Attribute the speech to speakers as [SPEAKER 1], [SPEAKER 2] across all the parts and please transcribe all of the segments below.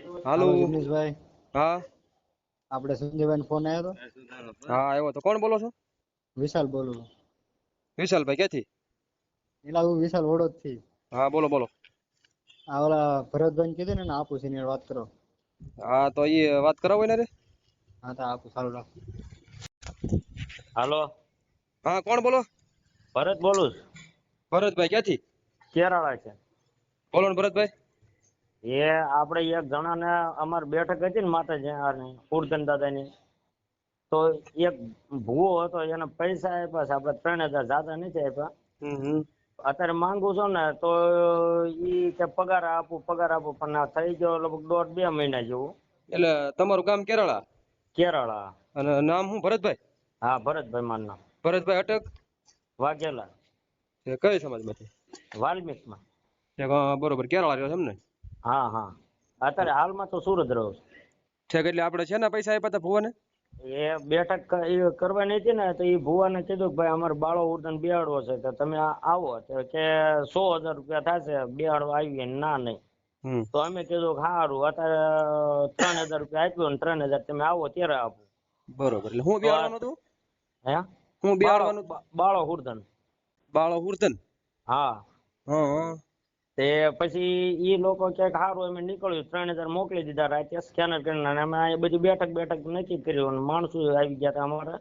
[SPEAKER 1] હાલો.
[SPEAKER 2] હાલો જિગ્નેશભાઈ,
[SPEAKER 1] હા
[SPEAKER 2] આપણે સંજયભાઈ ફોન આવ્યો હતો.
[SPEAKER 1] હા આવ્યો તો. કોણ બોલો છો?
[SPEAKER 2] વિશાલ બોલું છું.
[SPEAKER 1] વિશાલભાઈ ક્યાંથી?
[SPEAKER 2] એલા હું વિશાલ વડોદ થી.
[SPEAKER 1] હા બોલો બોલો.
[SPEAKER 2] આ ઓલા ભરતભાઈ કીધું ને આપું છે એની વાત કરો.
[SPEAKER 1] હા તો એ વાત કરાવો ને રે.
[SPEAKER 2] હા તો આપું સારું રાખો.
[SPEAKER 3] હાલો,
[SPEAKER 1] હા કોણ બોલો?
[SPEAKER 3] ભરત બોલું છું.
[SPEAKER 1] ભરતભાઈ ક્યાંથી?
[SPEAKER 3] કેરાળા છે.
[SPEAKER 1] બોલો ને ભરતભાઈ.
[SPEAKER 3] એ આપણે એક જણાને અમારી બેઠક હતી ને માતાજી કુરધન દાદાની, તો એક ભૂવો હતો એને પૈસા આપ્યા છે આપણે 3000 જાતા નથી આપ્યા.
[SPEAKER 1] હમ.
[SPEAKER 3] અત્યારે માંગુ છું ને તો ઈ કે પગાર આપું પણ આ થઈ ગયો લગભગ 1.5-2 મહિના જેવું.
[SPEAKER 1] એટલે તમારું ગામ કેરાળા
[SPEAKER 3] કેરાળા.
[SPEAKER 1] અને નામ શું ભરતભાઈ?
[SPEAKER 3] હા ભરતભાઈ મારું નામ.
[SPEAKER 1] ભરતભાઈ અટક
[SPEAKER 3] વાઘેલા.
[SPEAKER 1] એ કઈ સમાજમાંથી?
[SPEAKER 3] વાલ્મીકમાં.
[SPEAKER 1] બરોબર કેરાળા રહ્યો છે એમ ને?
[SPEAKER 3] હા હા, અત્યારે હાલમાં તો સુરત રહું છું.
[SPEAKER 1] ઠેક એટલે આપણે છે ને પૈસા આપ્યા હતા ભુવાને?
[SPEAKER 3] એ બેઠક કરવાની હતી ને તો એ ભુવાને કીધું કે ભાઈ અમારે બાળો ઉર્દન બેહાડવો છે તો તમે આવો તો કે 100,000 રૂપિયા થશે બેહાડવા આવીએ. ના નહીં.
[SPEAKER 1] હમ.
[SPEAKER 3] તો અમે કીધું સારું અત્યારે 3,000 રૂપિયા આપ્યો ને 3,000 તમે આવો ત્યારે આપો.
[SPEAKER 1] બરોબર. એટલે હું
[SPEAKER 3] તો
[SPEAKER 1] બેહાડવાનું હતું?
[SPEAKER 3] હે
[SPEAKER 1] હું બેહાડવાનું?
[SPEAKER 3] બાળો ઉર્દન.
[SPEAKER 1] બાળો હુરતન.
[SPEAKER 3] હા.
[SPEAKER 1] હા.
[SPEAKER 3] તે પછી ઈ લોકો કે સારું અમે નીકળ્યું 3,000 મોકલી દીધા રાતે સ્કેનર કરીને અને અમે આ બધી બેઠક નક્કી કર્યું અને માણસો આવી ગયા હતા અમારે.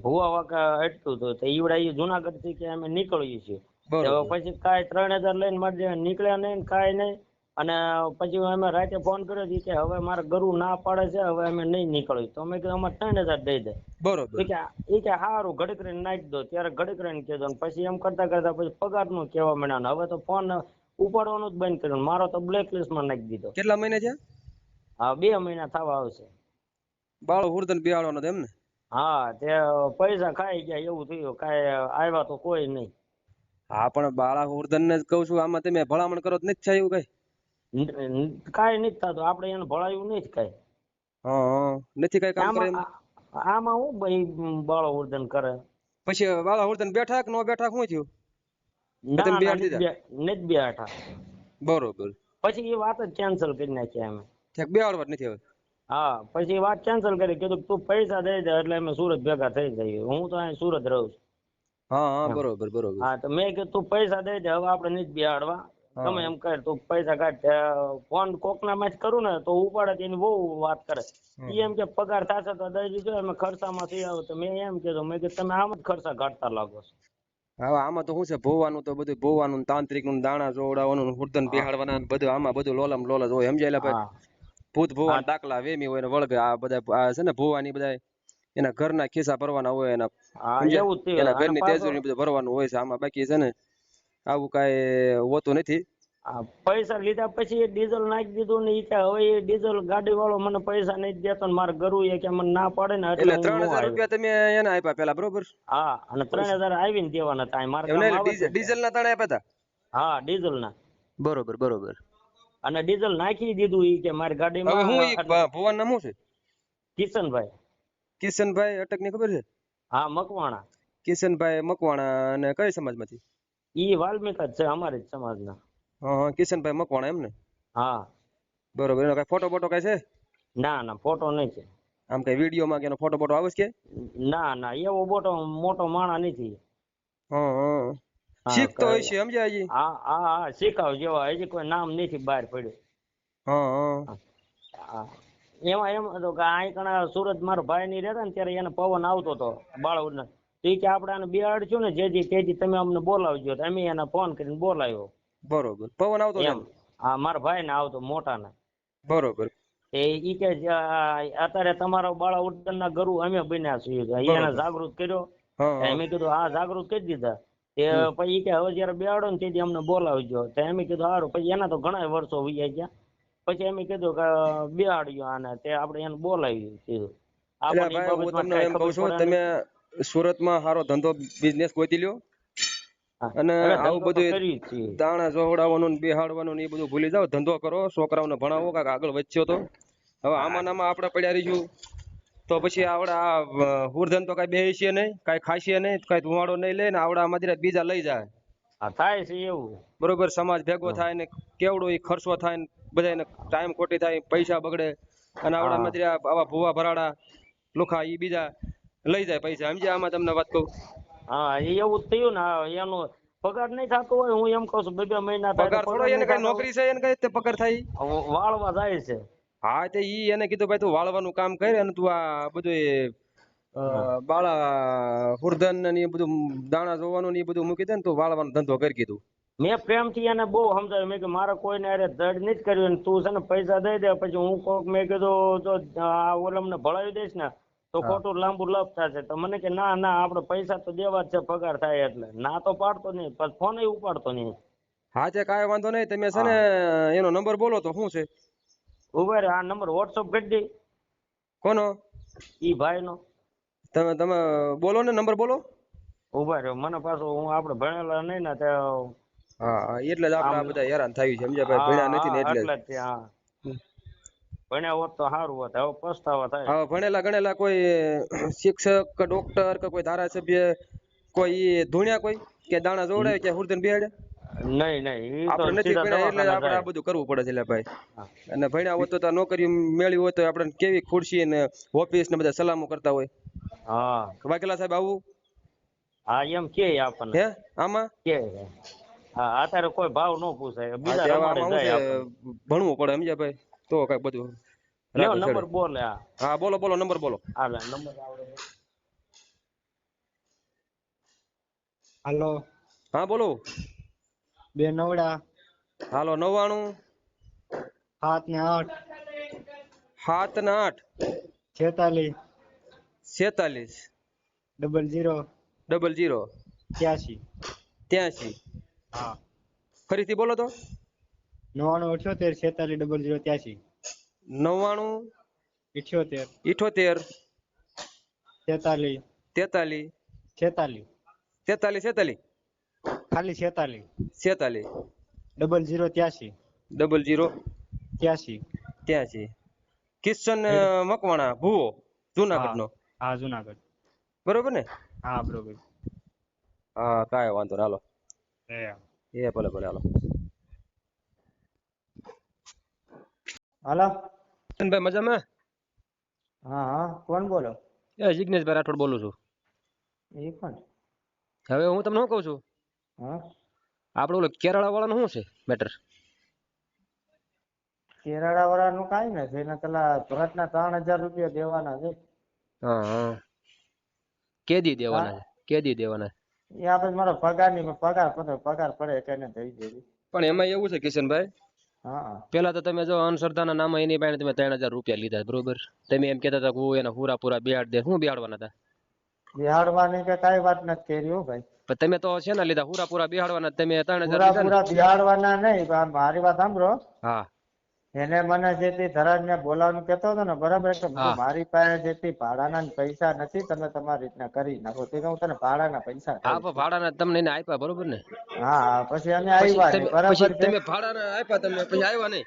[SPEAKER 3] ભુવા વાંકા અટક્યું હતું તો ઈવડા એ જુનાગઢ થી કે અમે નીકળીએ છીએ.
[SPEAKER 1] બરોબર.
[SPEAKER 3] પછી કાંઈ 3,000 લઈને મારી નીકળ્યા નહીં કાંઈ નહીં. અને પછી અમે રાતે ફોન કર્યો કે હવે મારે ગરુ ના પાડે છે હવે અમે નહીં નીકળ્યું. તો અમે કીધું અમારે 3,000 દઈ દે.
[SPEAKER 1] બરોબર.
[SPEAKER 3] એ કે સારું ઘડીક રહીને નાખી દો. ત્યારે ઘડીક રહીને કીધું પછી એમ કરતા પછી પગારનું કહેવા માંડ્યા ને હવે તો ફોન ઉપાડવાનું જ બંધ કર્યું. મારો તો બ્લેક લિસ્ટમાં નાખી દીધો.
[SPEAKER 1] કેટલા મહિના છે?
[SPEAKER 3] હા 2 મહિના થવા આવશે.
[SPEAKER 1] બાળો હુરતન બેહાડવાનો એમ ને?
[SPEAKER 3] હા તે પૈસા ખાઈ ગયા એવું થયું. કાંઈ આવ્યા તો કોઈ નહીં.
[SPEAKER 1] હા પણ બાળા હુરતન ને જ કઉ છું. આમાં તમે ભલામણ કરો તો નથી થાય એવું કઈ?
[SPEAKER 3] કાંઈ નથી થતું. આપણે એને ભળાયું નહીં કાંઈ.
[SPEAKER 1] હા નથી કઈ કામ કરે એમ?
[SPEAKER 3] આમાં હું ભાઈ બાળો ઉર્દન કરે.
[SPEAKER 1] પછી બાળા હુરતન બેઠા કે નો બેઠા શું થયું?
[SPEAKER 3] ના
[SPEAKER 1] બેહાડી દીધા?
[SPEAKER 3] નથી બેઠા.
[SPEAKER 1] બરોબર.
[SPEAKER 3] પછી એ વાત જ કેન્સલ કરી નાખી અમે.
[SPEAKER 1] ઠેક બેહાડવા જ નથી હવે?
[SPEAKER 3] હા પછી વાત કેન્સલ કરી. કીધું તું પૈસા દઈ દે એટલે અમે સુરત ભેગા થઈ જઈએ. હું તો અહીં સુરત રહું છું.
[SPEAKER 1] હા બરોબર બરોબર.
[SPEAKER 3] હા તો મેં કીધું તું પૈસા દઈ દે હવે આપણે નથી બેહાડવા. તમે એમ કર તું પૈસા કાઢ. ફોન કોકના માં જ કરું ને તો ઉપાડે એની બહુ વાત કરે. ઈ એમ કે પગાર થશે તો દઈ દીધો અમે ખર્ચામાં થઈ આવો. તો મેં એમ કીધું મેં કીધું તમે આમ જ ખર્ચા કાઢતા લાગો છો.
[SPEAKER 1] હા આમાં તો શું છે ભોવાનું તો બધું ભોવાનું તાંત્રિક નું દાણા જોવડાવવાનું હુરતન બેહાડવાના બધું આમાં બધું લોલમ લોલ જ હોય સમજાયેલા ભાઈ.
[SPEAKER 3] હા
[SPEAKER 1] ભૂત ભોવાન દાખલા વેમી હોય ને વળગે આ બધા આ છે ને ભોવાની બધા એના ઘરના ખિસ્સા ભરવાના હોય એના
[SPEAKER 3] હા
[SPEAKER 1] સમજ્યા?
[SPEAKER 3] એવું જ થયું.
[SPEAKER 1] એના
[SPEAKER 3] અને
[SPEAKER 1] ઘરની
[SPEAKER 3] પાછો
[SPEAKER 1] તેજોરી બધું ભરવાનું હોય છે. આમાં બાકી છે ને આવું કાંઈ હોતું નથી.
[SPEAKER 3] પૈસા લીધા પછી એ ડીઝલ નાખી દીધું ને ઈ કે હવે એ ડીઝલ ગાડી વાળો મને પૈસા નહીં દેતો ને મારે ગરુ એ કે મને ના પાડે ને
[SPEAKER 1] એટલે
[SPEAKER 3] એટલે હું નો
[SPEAKER 1] 3,000
[SPEAKER 3] આવ્યો.
[SPEAKER 1] રૂપિયા તમે એને આપ્યા પેલા બરોબર?
[SPEAKER 3] હા અને 3,000 આવીને દેવાના હતા મારે કામ
[SPEAKER 1] એમને
[SPEAKER 3] આવે છે.
[SPEAKER 1] ડીઝલ ના તાણે આપ્યા હતા?
[SPEAKER 3] હા ડીઝલ ના.
[SPEAKER 1] બરોબર બરોબર.
[SPEAKER 3] અને ડીઝલ નાખી દીધું ઈ કે મારી
[SPEAKER 1] હવે
[SPEAKER 3] ગાડીમાં.
[SPEAKER 1] હું ભુવન નામ શું છે?
[SPEAKER 3] કિશનભાઈ.
[SPEAKER 1] કિશનભાઈ અટક ની ખબર છે?
[SPEAKER 3] હા મકવાણા.
[SPEAKER 1] કિશનભાઈ મકવાણા. અને કઈ સમાજમાંથી?
[SPEAKER 3] ઈ વાલ્મીક જ છે અમારી જ સમાજના.
[SPEAKER 1] હા કિશનભાઈ મકવાણા એમ ને?
[SPEAKER 3] હા
[SPEAKER 1] બરોબર. એનો કઈ ફોટો બોટો કઈ છે?
[SPEAKER 3] ના ફોટો નહીં છે.
[SPEAKER 1] આમ કઈ વિડીયો માં કે એનો ફોટો બોટો આવે છે કે?
[SPEAKER 3] ના એવો મોટો માણા નથી.
[SPEAKER 1] હા શીખતો હોય છે સમજ્યા હજી?
[SPEAKER 3] હા શીખાવ જેવા હજી કોઈ નામ નથી બહાર પડ્યું.
[SPEAKER 1] હા
[SPEAKER 3] એમાં એમ હતું કે અહીં કણા સુરત મારો ભાઈ ની રહેતા ને ત્યારે એને પવન આવતો હતો બાળવડ એ કે આપણે આને બેહાડશું ને જેથી તમે અમને બોલાવજો. અમે એને ફોન કરીને બોલાવ્યો.
[SPEAKER 1] બરોબર. પવન આવતો
[SPEAKER 3] એમ હા મારા ભાઈ ને આવતો મોટા ને.
[SPEAKER 1] બરોબર.
[SPEAKER 3] ઈ કે અત્યારે તમારો બાળા ઉડન ના ગરુ અમે બન્યા છીએ. એને જાગૃત કર્યો. મેં કીધું હા જાગૃત કરી દીધા. પછી કે હવે જયારે બેહાડો ને તેથી અમને બોલાવજો. તો અમે કીધું સારું. પછી એના તો ઘણા વર્ષો વહી ગયા. પછી અમે કીધું કે બેહાડ્યો આને તે આપણે એને બોલાવી કીધું.
[SPEAKER 1] હું તમને એમ કહું છું તમે સુરતમાં સારો ધંધો બિઝનેસ ગોતી લ્યો અને આવું બધું દાણા જોવડાવવાનું બેહાડવાનું એ બધું ભૂલી જાવ. ધંધો કરો, છોકરાઓને ભણાવો, કાંઈક આગળ વધ્યો તો. હવે આમાં આપણે પડ્યા રહીશું તો પછી આવડા હુરધન તો કઈ બેસીએ નહીં, કઈ ખાસીએ નહીં, કઈ ધુવાડો નહીં લે ને આવડા આમાંથી બીજા લઈ જાય.
[SPEAKER 3] થાય છે એવું.
[SPEAKER 1] બરોબર. સમાજ ભેગો થાય ને કેવડો એ ખર્ચો થાય ને બધાને ટાઈમ ખોટી થાય, પૈસા બગડે, અને આવડા મજરિયા આવા ભૂવા ભરાડા લુખા ઈ બીજા લઈ જાય પૈસા, સમજ્યા? આમાં તમને વાત કહું.
[SPEAKER 3] હા એવું જ થયું ને. એનો પગાર નહીં થતો હોય, હું એમ કહું છું 2 મહિના થાય
[SPEAKER 1] પગાર થોડો, એને કઈ નોકરી છે એને કઈ પગાર થાય?
[SPEAKER 3] વાળવા જાય છે.
[SPEAKER 1] હા તે ઈ એને કીધું ભાઈ તું વાળવાનું કામ કર અને તું આ બધું બાળા હુરધન ને એ બધું દાણા જોવાનું ને એ બધું મૂકી દે ને તું વાળવાનો ધંધો કરી કીધું.
[SPEAKER 3] મેં પ્રેમથી એને બહુ સમજાવ્યું, મેં કે મારે કોઈને અરે દડ નથી કર્યું, તું છે ને પૈસા દઈ દે, પછી હું કોક મેં કીધું જો આ ઓલમને ભળાવી દઈશ ને તો ખોટું લાંબુ લપ થશે. તો મને કે ના ના આપણે પૈસા તો દેવા જ છે પગાર થાય એટલે. ના તો પાડતો નહીં, પછી ફોન ઉપાડતો નહીં.
[SPEAKER 1] હા તે કાંઈ વાંધો નહીં, તમે છે ને એનો નંબર બોલો તો શું છે?
[SPEAKER 3] ઉભા રે, આ નંબર વોટ્સઅપ કરી દે.
[SPEAKER 1] કોનો?
[SPEAKER 3] ઈ ભાઈનો.
[SPEAKER 1] તમે બોલો ને, નંબર બોલો.
[SPEAKER 3] ઉભા રહ્યો, મને પાછું હું આપણે ભણેલા નહીં ને તે.
[SPEAKER 1] હા એટલે જ આપણે આ બધા હેરાન થયું છે, સમજ્યા ભાઈ? ભણ્યા નથી ને એટલે જ.
[SPEAKER 3] હા ભણ્યા હોત તો સારું હોત, હવે પસ્તાવા થાય.
[SPEAKER 1] હા ભણેલા ગણેલા કોઈ શિક્ષક કે ડોક્ટર કે કોઈ ધારાસભ્ય કોઈ ધૂણ્યા કોઈ કે દાણા જોડાય કે હુરદન બેહાડે?
[SPEAKER 3] નહીં
[SPEAKER 1] આપણે નથી ભણ્યા એટલે આપણે આ બધું કરવું પડે છે એટલે ભાઈ. અને ભણ્યા હોત તો નોકરી મેળવી હોય તો આપણે કેવી ખુરશી ને ઓફિસ ને બધા સલામો કરતા હોય.
[SPEAKER 3] હા
[SPEAKER 1] વાઘેલા સાહેબ આવું?
[SPEAKER 3] હા એમ કે આપણને
[SPEAKER 1] હે આમાં કે
[SPEAKER 3] હા અત્યારે કોઈ ભાવ ન પૂછાય, બીજા રમાડે જાય.
[SPEAKER 1] ભણવું પડે, સમજ્યા ભાઈ? તો કઈ બધું
[SPEAKER 3] નંબર બોલે.
[SPEAKER 1] હા બોલો નંબર બોલો.
[SPEAKER 3] હાલે નંબર આવડે.
[SPEAKER 2] હાલો.
[SPEAKER 1] હા બોલો.
[SPEAKER 2] 2 9
[SPEAKER 1] હાલો 99
[SPEAKER 2] 7 ને 8
[SPEAKER 1] 7 ને 8
[SPEAKER 2] 46
[SPEAKER 1] 46
[SPEAKER 2] 00
[SPEAKER 1] 00
[SPEAKER 2] 83.
[SPEAKER 1] 83.
[SPEAKER 2] હા
[SPEAKER 1] ફરીથી બોલો તો.
[SPEAKER 2] 99 78 46 00 83.
[SPEAKER 1] 99
[SPEAKER 2] 78
[SPEAKER 1] 78
[SPEAKER 2] 43
[SPEAKER 1] 43
[SPEAKER 2] 46
[SPEAKER 1] 43
[SPEAKER 2] ખાલી 46
[SPEAKER 1] 46
[SPEAKER 2] 00 83
[SPEAKER 1] 00
[SPEAKER 2] 83.
[SPEAKER 1] 83. કિશન મકવાણા ભૂવો જુનાગઢ નો.
[SPEAKER 2] હા જુનાગઢ.
[SPEAKER 1] બરોબર ને?
[SPEAKER 2] હા બરોબર.
[SPEAKER 1] હા કાંઈ વાંધો ના. હાલો એ ભલે હાલો.
[SPEAKER 2] હાલો
[SPEAKER 1] ભાઈ મજામાં?
[SPEAKER 2] હા કોણ બોલો?
[SPEAKER 1] એ જિગ્નેશભાઈ રાઠોડ બોલું છું.
[SPEAKER 2] એ કોણ?
[SPEAKER 1] હવે હું તમને શું કહું છું,
[SPEAKER 2] હા
[SPEAKER 1] આપણે ઓલો કેરાળા વાળાનું શું છે મેટર?
[SPEAKER 2] કેરાળા વાળાનું કાંઈ નથી, એને પેલા ભરતના 3000 રૂપિયા દેવાના છે.
[SPEAKER 1] હા કેદી દેવાના છે? કેદી દેવાના?
[SPEAKER 2] એ આપણે મારો પગાર પડે કે એને દઈ દેવી. પણ
[SPEAKER 1] એમાં એવું છે કિશનભાઈ,
[SPEAKER 2] હા
[SPEAKER 1] પેલા તો તમે જો અંધશ્રદ્ધાના નામે એની પાસે તમે 3000 રૂપિયા લીધા, બરોબર? તમે એમ કહેતા હતા કે હું એને પૂરા બેહાડ દે. શું બેહાડવાના હતા?
[SPEAKER 2] બિહાડવાની કે કઈ વાત નથી કરી હો ભાઈ.
[SPEAKER 1] પણ તમે તો છે ને લીધા પૂરા બિહાડવાના, તમે 3000 લીધા.
[SPEAKER 2] પૂરા બિહાડવાના નહીં, મારી વાત સાંભળો.
[SPEAKER 1] હા
[SPEAKER 2] એને મને જેથી ધરાજ ને બોલાવવાનું કેતો હતો ને, બરાબર? મારી પાસે જેથી ભાડાના પૈસા નથી, તમે તમારી રીતના કરી નાખો. તે હું તને ભાડાના પૈસા
[SPEAKER 1] હા પણ ભાડાના તમને એને આપ્યા, બરોબર ને?
[SPEAKER 2] હા પછી અમે આવ્યા નહીં, બરાબર?
[SPEAKER 1] તમે ભાડાના આપ્યા, તમે પછી આવ્યા નહીં.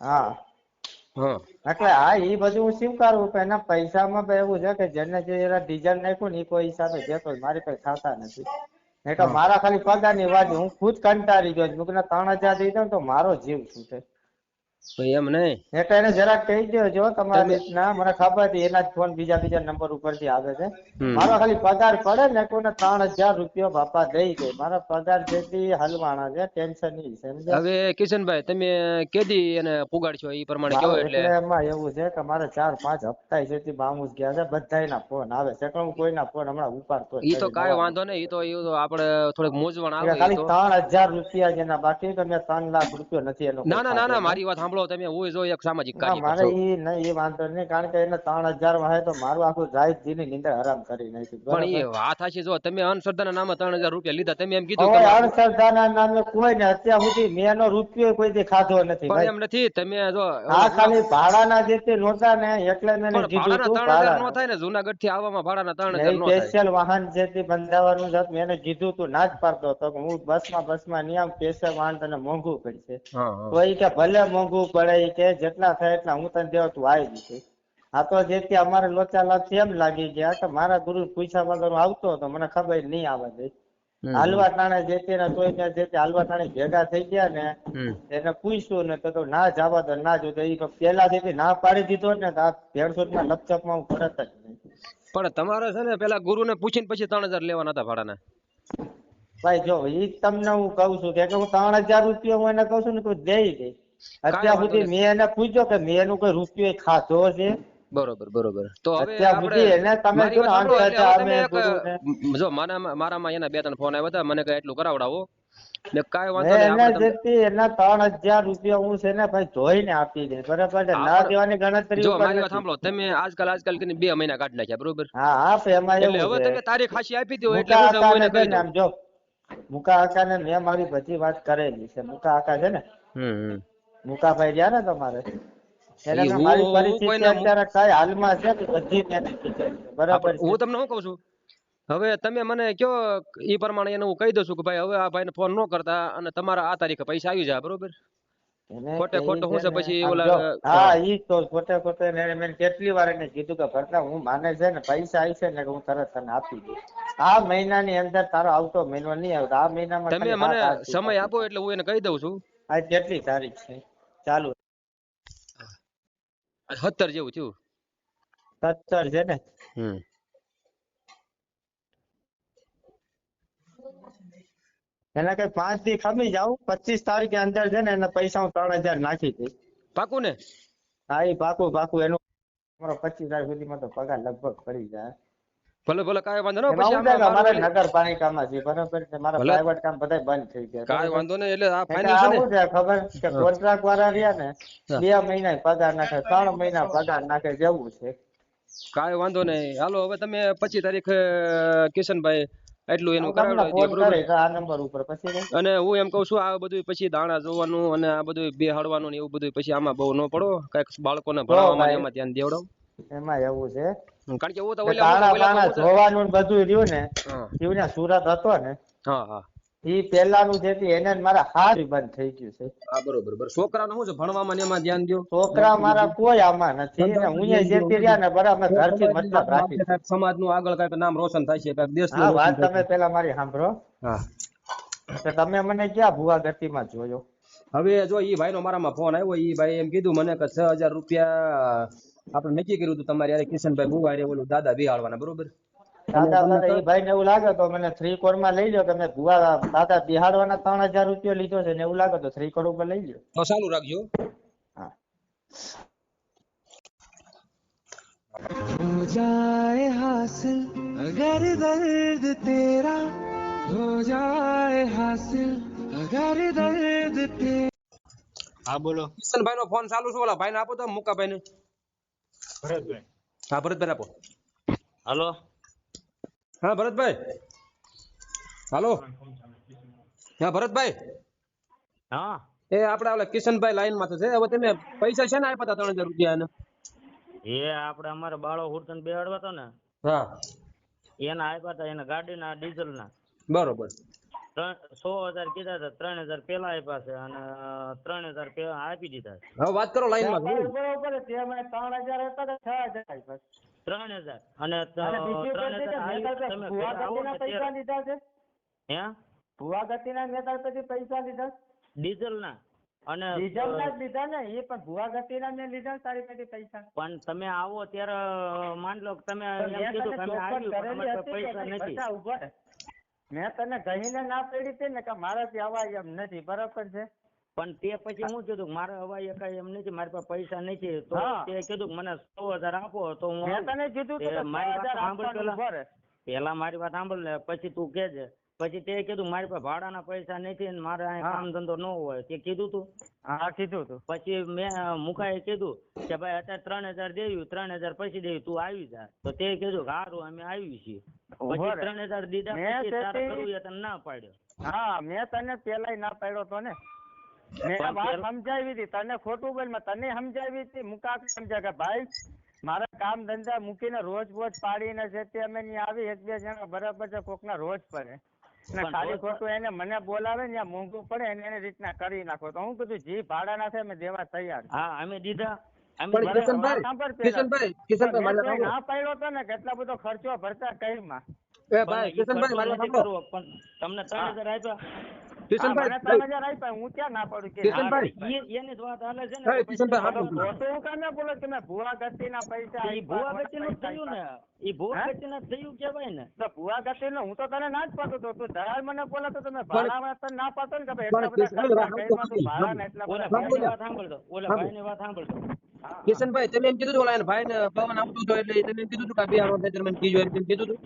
[SPEAKER 2] હા એટલે હા એ બધું હું સ્વીકારું, પણ એના પૈસામાં એવું છે કે જેને જે ડીઝલ નાખ્યું ને એ કોઈ હિસાબે દેતો, મારી પાસે ખાતા નથી. નહીં તો મારા ખાલી પગાર ની વાત, હું ખુદ કંટાળી ગયો. 3000 દઈ દઉં તો મારો જીવ છૂટે.
[SPEAKER 1] એમ નહીં
[SPEAKER 2] એટલે એને જરાક કહી દો, જો તમારી રીતના મને ખબર હતી એના જ ફોન બીજા નંબર ઉપરથી આવે છે. મારો ખાલી પગાર પડે ને કોઈને 3000 રૂપિયા બાપા દઈ દે. મારા પગાર જેથી હલવાણા છે, ટેન્શન નહીં. સમજ્યા?
[SPEAKER 1] હવે કિશનભાઈ તમે કેદી એને પુગાડશો એ પ્રમાણે કેવો. એટલે
[SPEAKER 2] એમાં એવું છે કે મારે 4-5 હપ્તા જેથી બામુસ ગયા છે, બધાયના ફોન આવે છે, પણ હું કોઈના ફોન હમણાં ઉપાડતો
[SPEAKER 1] ઈ તો કાંઈ વાંધો નહીં, ઈ તો આપણે થોડીક મૂંઝવણ આવે.
[SPEAKER 2] ખાલી 3000 રૂપિયા જેના બાકી, તો મેં 3 લાખ રૂપિયા નથી એનો.
[SPEAKER 1] ના મારી વાત સાંભળો તમે. હું જો એક સામાજિક કાર્ય
[SPEAKER 2] મારે ઈ નહીં, એ વાંધો નહીં, કારણ કે એને 3000 વાહે તો મારું આખું રાત દીની નીંદર હરામ કરી નાખી.
[SPEAKER 1] પણ એ વાત સાચી. જો તમે અંધશ્રદ્ધાના નામે 3000 રૂપિયા લીધા, તમે એમ કીધું
[SPEAKER 2] અંધશ્રદ્ધાના નામે કોઈને અત્યાર સુધી મેં એનો રૂપિયો કોઈ દી ખાધો નથી.
[SPEAKER 1] પણ એમ નથી, તમે જો
[SPEAKER 2] આ ખાલી ભાડાના જે નહોતા ને એટલે મેં કીધું તું ભાડા
[SPEAKER 1] નો થાય ને. જુનાગઢ થી આવવામાં ભાડાના 3000 નો થાય.
[SPEAKER 2] સ્પેશિયલ વાહન જે બંધાવાનું છે, મેં એને કીધું તું ના જ પાડતો હતો કે હું બસમાં નહીં આવ, સ્પેશિયલ વાહન તને મોંઘું પડશે. તો એ કે ભલે મોંઘું પડે, કે જેટલા થાય એટલા હું તને દેવા, તું આવી દીધું. આ તો જેથી અમારે લોચા લાગથી એમ લાગી ગયા કે મારા ગુરુ પૂછ્યા વગર આવતો હતો, મને ખબર નહીં આવે દે. હાલવા ટાણે જે તેના તોય ત્યાં જે તે હાલવા ટાણે ભેગા થઈ ગયા ને એને પૂછ્યું ને તો ના જવા દો ના જો એ પેલાથી ના પાડી દીધો ને તો આ 150 ના લપચપમાં હું કરત જ નહીં.
[SPEAKER 1] પણ તમારે છે ને પેલા ગુરુને પૂછીને પછી 3000 લેવાના હતા ભાડાના.
[SPEAKER 2] ભાઈ જો ઈ તમને હું કહું છું કે હું 3000 રૂપિયા હું એને કહું છું ને તો દે દે. અત્યાર સુધી મેં એને પૂછ્યો કે મેં એનું કોઈ રૂપિયો ખાધો છે?
[SPEAKER 1] બરોબર બરોબર. તો હવે જો મારામાં એના 2-3 ફોન આવ્યા હતા, મને કઈ એટલું કરાવડાવો ને કાઈ વાંધો નહીં.
[SPEAKER 2] એના 3000 રૂપિયા હું છે ને ભાઈ ધોઈને આપી દે, બરાબર છે? ના દેવાની ગણતરી
[SPEAKER 1] જો મારી વાત સાંભળો, તમે આજકાલ કરીને 2 મહિના કાઢી નાખ્યા, બરોબર?
[SPEAKER 2] હા આપ એમાં
[SPEAKER 1] એટલે હવે તમે તારીખ ખાસી આપી દો એટલે હું તમને કહી દઉં.
[SPEAKER 2] જો મુકા આકાને મેં મારી બધી વાત કરેલી છે. મુકા આકા છે ને, મુકાભાઈ રહ્યા ને તમારે, એને મારી પરિસ્થિતિ અત્યારે કઈ હાલમાં છે કે બધી મેં કીધી, બરાબર?
[SPEAKER 1] હું તમને શું કહું છું, હવે તમે મને કયો ઈ પ્રમાણે એને હું કહી દઉં છું કે ભાઈ હવે આ ભાઈને ફોન ન કરતા અને તમારા આ તારીખે પૈસા આવી જાય, બરોબર? ખોટે ખોટું હું છે પછી ઓલા
[SPEAKER 2] હા ઈ તો ખોટે મેં કેટલી વાર એને કીધું કે ભરતા હું માને છે ને પૈસા આવી છે ને કે હું તરત તને આપી દઉં. આ મહિનાની અંદર તારો આવતો મહિનો નહીં આવતો, આ મહિનામાં
[SPEAKER 1] તમે મને સમય આપો એટલે હું એને કહી દઉં છું.
[SPEAKER 2] આ કેટલી તારીખ છે? ચાલુ
[SPEAKER 1] 17 જેવું થયું.
[SPEAKER 2] 17 છે ને? એના કઈ 5 દી ખમી જાવ, 25 તારીખે અંદર છે ને એને પૈસા હું 3000 નાખી દઈશ.
[SPEAKER 1] પાકું ને?
[SPEAKER 2] હા એ પાકું એનું 25 તારીખ સુધીમાં તો પગાર લગભગ પડી જાય.
[SPEAKER 1] ભલે કાઈ વાંધો ન.
[SPEAKER 2] પછી અમારે નગરપાલિકામાં છે, બરાબર છે? મારા પ્રાઇવેટ કામ બધા બંધ થઈ ગયા.
[SPEAKER 1] કાઈ વાંધો નહીં. એટલે આ ફાઇનલ છે ને,
[SPEAKER 2] ખબર કે કોન્ટ્રાક્ટ વાળા રહ્યા ને 2 મહિના પગાર નાખે, 3 મહિના પગાર નાખે જેવું છે.
[SPEAKER 1] કાઈ વાંધો નહીં. હાલો હવે તમે 25 તારીખે કિશનભાઈ એટલું એનું કરાવડો
[SPEAKER 2] આ નંબર ઉપર. પછી
[SPEAKER 1] અને હું એમ કઉ છું આ બધું પછી દાણા જોવાનું અને આ બધું બેહાડવાનું ને એવું બધું પછી આમાં બહુ ન પડો, કઈક બાળકોને ભણાવવામાં એમાં ધ્યાન દેવડાવ.
[SPEAKER 2] એમાં એવું છે
[SPEAKER 1] કારણ કે હું તો
[SPEAKER 2] જોવાનું બધું રહ્યું ને, જીવને સુરત હતો ને, ઈ પેલાનું જે એને મારા હાથ બંધ થઈ ગયું છે.
[SPEAKER 1] હા બરોબર. છોકરાનું શું છે ભણવામાં એમાં ધ્યાન દો.
[SPEAKER 2] છોકરા મારા કોઈ આમાં નથી ને હું જેતી રહ્યા ને બરાબર ઘરથી મતલબ રાખી.
[SPEAKER 1] સમાજનું આગળ કઈક નામ રોશન થાય છે, કઈક દેશનું.
[SPEAKER 2] હા વાત તમે પેલા મારી સાંભળો. હા તમે મને ક્યાં ભુવા ગતિમાં જોયો?
[SPEAKER 1] હવે જો ઈ ભાઈનો મારામાં ફોન આવ્યો, ઈ ભાઈ એમ કીધું મને કે 6000 રૂપિયા આપણે નક્કી કર્યું હતું તમારે યાર કિશનભાઈ ભુવા રે ઓલું દાદા બિહાડવાના, બરોબર?
[SPEAKER 2] દાદા ભાઈ ને એવું લાગે તો મને 3 કરોડ માં લઈ લો. તમે ભુવા દાદા બિહાડવાના 3000 રૂપિયા લીધો છે ને એવું લાગે તો 3 કરોડ ઉપર લઈ લો.
[SPEAKER 1] તો ચાલુ રાખજો.
[SPEAKER 2] હા.
[SPEAKER 4] हो जाए हासिल अगर दर्द तेरा हो जाए हासिल अगर दर्द तेरा.
[SPEAKER 1] હા બોલો. કિશનભાઈ નો ફોન ચાલુ છે, ઓલા ભાઈ ને આપો તો, મુકાભાઈ ને. ભરતભાઈ. હા ભરતભાઈ આપો.
[SPEAKER 3] હાલો.
[SPEAKER 1] હા ભરતભાઈ. હાલો. હા ભરતભાઈ.
[SPEAKER 3] હા
[SPEAKER 1] એ આપણે ઓલા કિશનભાઈ લાઈન માં તો છે. હવે તમે પૈસા છે ને આપ્યા હતા 3000 રૂપિયા એને?
[SPEAKER 3] એ આપણે અમારે બાળો હુરતન બેહાડવા તો ને,
[SPEAKER 1] હા
[SPEAKER 3] એના આપ્યા હતા, એના ગાડીના ડીઝલ ના.
[SPEAKER 1] બરોબર.
[SPEAKER 3] 100,000 કીધા હતા, 3000 પેલા આપ્યા છે અને 3000 પેલા આપી દીધા છે.
[SPEAKER 1] હવે વાત કરો લાઈન માં.
[SPEAKER 2] બરોબર છે. એમાં 3000 હતા કે 6000 આપ્યા?
[SPEAKER 3] 3000 અને 3000
[SPEAKER 2] પૈસા લીધા છે.
[SPEAKER 3] હે
[SPEAKER 2] ભુવા ગતિના નેતા પછી પૈસા લીધા
[SPEAKER 3] ડીઝલ ના અને
[SPEAKER 2] ડીઝલ ના લીધા ને એ પણ ભુવા ગતિના મેં લીધા તારી પાસે પૈસા.
[SPEAKER 3] પણ તમે આવો ત્યારે માન લો કે તમે એમ કીધું કે અમે આવ્યું પૈસા નથી.
[SPEAKER 2] મેં તને કહીને ના પડી હતી ને કે મારાથી અવાય એમ નથી, બરાબર છે?
[SPEAKER 3] પણ તે પછી હું કીધું મારે અવાય કઈ એમ નથી, મારી પાસે પૈસા નથી. તો તે કીધું મને 100,000 આપો તો હું
[SPEAKER 2] તને કીધું મારી વાત સાંભળ
[SPEAKER 3] પેલા મારી વાત સાંભળ ને પછી તું કેજે. પછી તે કીધું મારી પાસે ભાડાના પૈસા નથી ને મારે અહીં કામ ધંધો ન હોય, તે કીધું તું.
[SPEAKER 2] હા કીધું તું.
[SPEAKER 3] પછી મેં મુકાએ કીધું કે ભાઈ અત્યારે 3000 દેવું, 3000 પછી દેવું, તું આવી જા. તો તે કીધું સારું અમે આવી છીએ. પછી 3000 દીધા પછી તારે કરવું એ તને ના પાડ્યો.
[SPEAKER 2] હા મેં તને પેલા ના પાડ્યો તો ને, મેં વાત સમજાવી હતી તને, ખોટું બોલ તને સમજાવી હતી. મુકા સમજ્યા કે ભાઈ મારા કામ ધંધા મૂકીને રોજ પાડીને છે તે અમે આવી 1-2 જણા બરાબર છે, કોક ના રોજ પડે ખાલી ખોટું એને મને બોલાવે ને મોંઘું પડે એને રીતના કરી નાખો. તો હું કીધું જી ભાડા ના થાય અમે દેવા તૈયાર.
[SPEAKER 3] હા અમે દીધા.
[SPEAKER 2] ના પાડ્યો તો ને કેટલા બધો ખર્ચો ભરતા કઈ માં
[SPEAKER 1] એ ભાઈ કિશનભાઈ મારી વાત સાંભળો.
[SPEAKER 3] પણ તમને 3000 આપ્યા
[SPEAKER 1] કિશનભાઈ
[SPEAKER 2] મને 3000 આપ્યા હું ક્યાં ના પાડું કે
[SPEAKER 1] કિશનભાઈ
[SPEAKER 3] એની જ વાત હાલે છે
[SPEAKER 1] એ
[SPEAKER 3] ને
[SPEAKER 1] કિશનભાઈ હાથ
[SPEAKER 2] તો હું કામ ના બોલો કે મેં ભુવા ગતિના પૈસા
[SPEAKER 3] ઈ ભુવા ગતિનું થયું ને ઈ ભુવા ગતિના થયું કેવાય ને
[SPEAKER 2] તો ભુવા ગતિનું હું તો તને ના જ પાડતો તો તું ધરાર મને બોલે તો તમે ભાડામાં તને ના પાડતો ને કે ભાઈ એટલા બધા ખર્ચા તું ભાડા ને એટલા
[SPEAKER 3] ઓલા
[SPEAKER 2] બધા
[SPEAKER 3] ભાઈની વાત સાંભળતો ઓલા ભાઈની વાત સાંભળતો
[SPEAKER 1] કિશનભાઈ તમે એમ કીધું ઓલા ભાઈ ને પવન આવતું હતો એટલે તમે એમ કીધું કે બિહાર માં મને કીજો એમ કીધું હતું.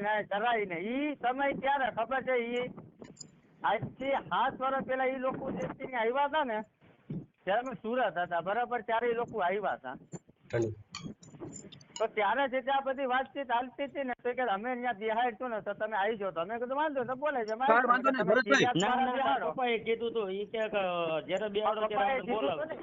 [SPEAKER 2] ના કરાય ને ઈ સમય ક્યારે ખબર છે ઈ આજથી 7 વર્ષ પહેલા ઈ લોકો જે આવ્યા હતા ને ત્યારે અમે સુરત હતા બરાબર ત્યારે ઈ લોકો આવ્યા હતા તો ત્યારે જે આ બધી વાતચીત હાલતી હતી ને તો કે અમે અહીંયા બિહાર છું ને તો તમે આવી જાઓ તો અમે કીધું વાંધો તો બોલે છે
[SPEAKER 1] વાંધો નહીં ભરતભાઈ.
[SPEAKER 3] ના પપ્પાએ કીધું હતું ઈ કે જ્યારે બેહાડો ત્યારે બોલાવે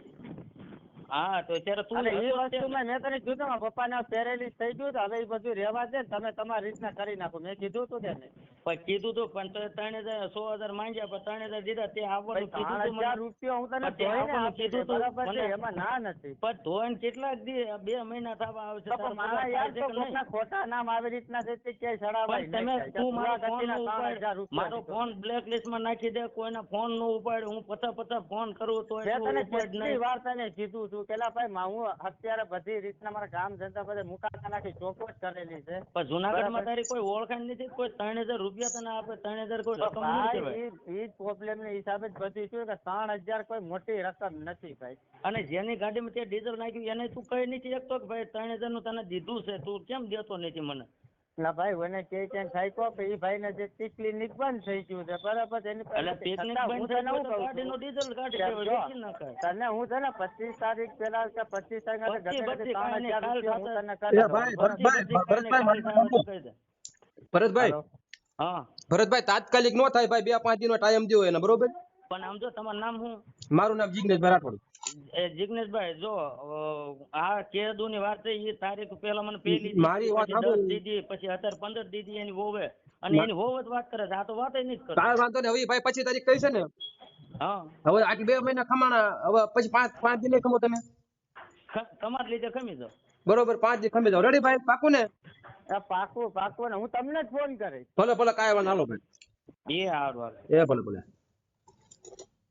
[SPEAKER 3] હા તો ત્યારે તું
[SPEAKER 2] અને એ વસ્તુમાં મેં તને કીધું ને પપ્પાને પેરેલિસ થઈ ગયું તો હવે એ બધું રહેવા દે ને તમે તમારી રીતના કરી નાખો મેં કીધું હતું તેને
[SPEAKER 3] પણ કીધું તું પણ તો 3000 100,000 માંગ્યા પણ 3000 દીધા તે આવવાનું કીધું તું
[SPEAKER 2] 3000 રૂપિયા હું તને ધોઈને આપી દઉં, બરાબર છે એમાં ના નથી
[SPEAKER 3] પણ ધોઈને કેટલાક દી 2 મહિના થવા આવશે
[SPEAKER 2] તો પણ મારા યાર તો કોકના ખોટા નામ આવી રીતના છે તે ક્યાંય ચડાવાય
[SPEAKER 3] પણ
[SPEAKER 2] નહીં.
[SPEAKER 3] તમે તું મારા ફોન નો
[SPEAKER 2] 3000
[SPEAKER 3] ઉપાડ
[SPEAKER 2] રૂપિયા
[SPEAKER 3] મારો ફોન બ્લેક લિસ્ટ માં નાખી દે કોઈના ફોન નો ઉપાડ હું પછા ફોન કરું તો
[SPEAKER 2] મેં તને
[SPEAKER 3] ઉપાડ
[SPEAKER 2] કેટલી
[SPEAKER 3] નહીં
[SPEAKER 2] વાર તને કીધું છું પેલા ભાઈ હું અત્યારે બધી રીતના મારા કામ ધંધા બધે મુકાતા નાખી ચોખવટ કરેલી છે
[SPEAKER 3] પણ જુનાગઢમાં તારી કોઈ ઓળખાણ નથી કોઈ 3000 રૂપિયા તને આપે 3000 કોઈ રકમ નહીં કહેવાય.
[SPEAKER 2] ભાઈ ઈ પ્રોબ્લેમ ને હિસાબે જ બધું શું કે 3000 કોઈ મોટી રકમ નથી ભાઈ.
[SPEAKER 3] અને જેની ગાડીમાં તે ડીઝલ નાખ્યું એને તું કઈ નથી શકતો કે ભાઈ 3000 નું તને દીધું છે તું કેમ દેતો નથી મને
[SPEAKER 2] ના ભાઈ મને ક્યાંય થાય કહો કે ઈ ભાઈ ને જે પિકનિક બંધ થઈ ગયું છે બરાબર છે એની
[SPEAKER 3] એટલે પિકનિક બંધ થઈ ગયું તો ગાડીનું ડીઝલ કાઢી દેવાય વેચી નાખાય.
[SPEAKER 2] તને હું છે ને 25 તારીખ પહેલા કે 25 તારીખ
[SPEAKER 3] બધી કાંઈ નહીં, કાલ
[SPEAKER 2] હું તને
[SPEAKER 1] એ
[SPEAKER 2] કરી
[SPEAKER 1] ભાઈ
[SPEAKER 2] દઉં.
[SPEAKER 1] ભરતભાઈ ભરતભાઈ
[SPEAKER 3] હા
[SPEAKER 1] ભરતભાઈ તાત્કાલિક નો થાય ભાઈ 2-5 દિનનો ટાઈમ દો એને બરોબર.
[SPEAKER 3] પણ આમ જો તમારું નામ શું
[SPEAKER 1] મારું નામ જિગ્નેશભાઈ રાઠોડ.
[SPEAKER 3] જિગ્નેશભાઈ જો આ કેદુ ની વાત છે એ તારીખ પેલા મને પેલી
[SPEAKER 1] મારી વાત
[SPEAKER 3] પછી 10 દીધી પછી અત્યારે 15 દીધી એની વોવે અને એની વોવ જ વાત કરે છે આ તો વાત નહીં કરે.
[SPEAKER 1] કાંઈ વાંધો નહીં હવે ભાઈ 25 તારીખ કઈ છે ને
[SPEAKER 3] હા
[SPEAKER 1] હવે આટલી 2 મહિના ખમાણા હવે પછી 5 દિન ખમો તમે
[SPEAKER 3] તમારા લીધે ખમી જાવ
[SPEAKER 1] બરોબર 5 દિન ખમી જાવ રેડી ભાઈ પાકું ને
[SPEAKER 2] પાકું ને હું તમને જ ફોન કરીશ.
[SPEAKER 1] ભલે કાંઈ વાંધો હાલો ભાઈ
[SPEAKER 3] એ હારું
[SPEAKER 1] એ ભલે